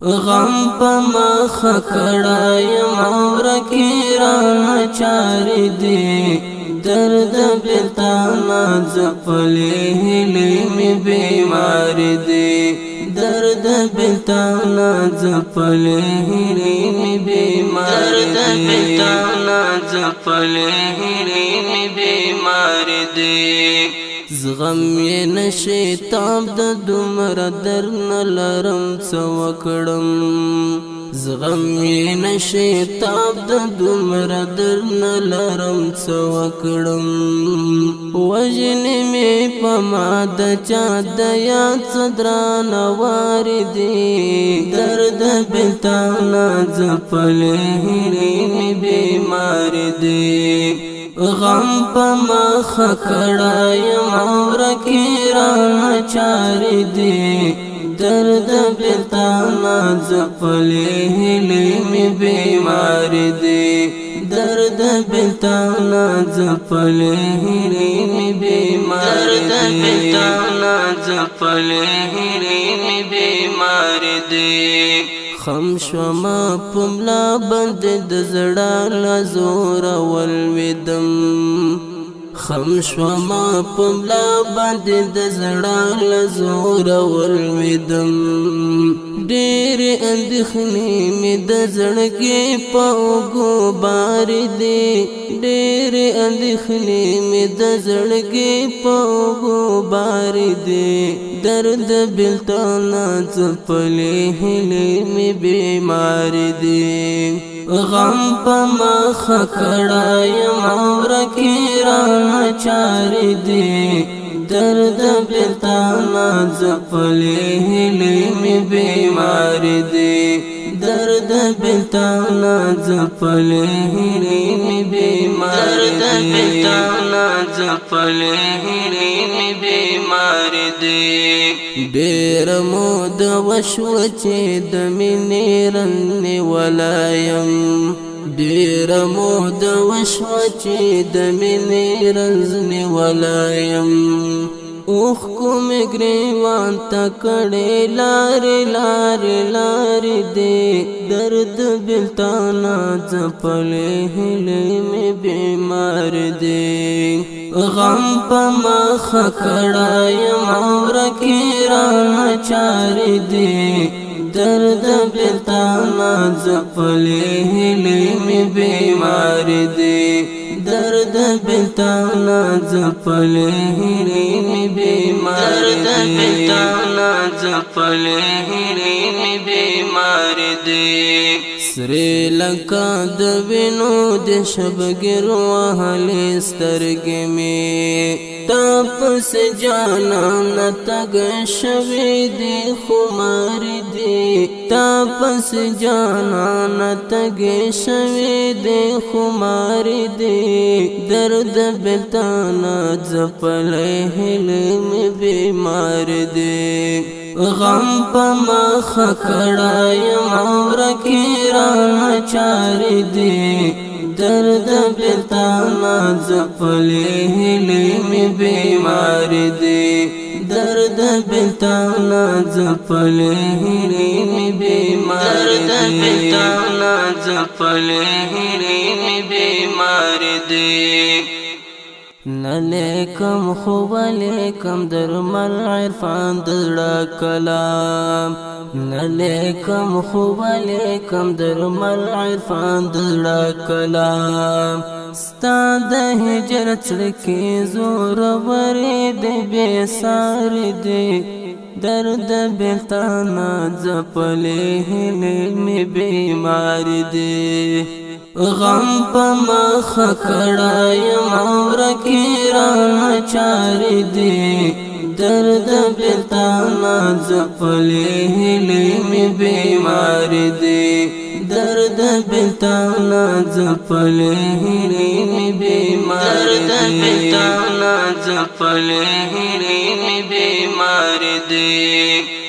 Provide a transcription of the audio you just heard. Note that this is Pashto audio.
غم په مخ کړای مور کی رانه چار دی درد بتانا زپلې هلې می بیمار دی درد بتانا زپلې هلې می بیمار دی درد بتانا زپلې هلې می بیمار دی زغم یې نشي تاب د دومره درن لرم څه وکړم زغم یې نشي تاب د دومره درن لرم څه وکړم وژنې مې په ما د چا د یاد څه درانه واردي درد بېلتانه ځپلې هیلې مې بیمار دي غم په مخ کړای مور کی رانه چار دی درد بېلتانه ځپلې هیلې مې بیمار دی درد بېلتانه ځپلې هیلې مې بیمار دی درد بېلتانه ځپلې هیلې مې بیمار دی خم شوما پملا بند د زړه لزور ولویدم خم شوما پملا بند د زړه لزور ولویدم ډېر اندېښنې مې د زړګي په اوږو بار دي ډېر اندېښنې مې د زړګي په اوږو بار دي درد بېلتانه ځپلې هیلې مې بیمار دي غم په مخ کړای مور کی رانه چار دی درد بېلتانه ځپلې هیلې مې بیمار دي درد بېلتانه ځپلې هیلې مې بیمار دي درد بېلتانه ځپلې هیلې مې بیمار دي ډېر مود وشوه چې د مینې رنګ ولایم ډېر مود وشوه چې د مینې رنګ ولایم اوخ کوم ګریوان ته کړې لارې لارې لارې دی درد بېلتانه ځپلې هیلې مې بیمار دی غم په مخ کړای مور کی رانه چار دی درد بېلتانه ځپلې هیلې مې بیمار دی درد بېلتانه ځپلې هیلې مې بیمار دی درد بېلتانه ځپلې هیلې مې بیمار دی سرې لکه د وینو د شبګیر وهلې سترګې مې تا پسې جانانه تګ شوې دي خمار دي تا پسې جانانه تګ شوې دي خمار دي درد بېلتانه ځپلې هیلې مې بیمار دي غم په مخ کړای مور کی رانه چار دی درد بېلتانه ځپلې هیلې مې بیمار دي درد بېلتانه ځپلې هیلې مې بیمار دي درد بېلتانه ځپلې هیلې مې بیمار دي نلیکم خوب لیکم درمل عرفان دزړه کلام نلیکم خوب لیکم درمل عرفان دزړه کلام ستا د هجر څړکې زور ورې دی بې سار دی درد بېلتانه ځپلې هیلې مې بیمار دي غم په مخ کړای مور کی رانه چار دی درد بېلتانه ځپلې هیلې مې بیمار دي درد بېلتانه ځپلې هیلې مې بیمار دي درد بېلتانه ځپلې هیلې مې بیمار دي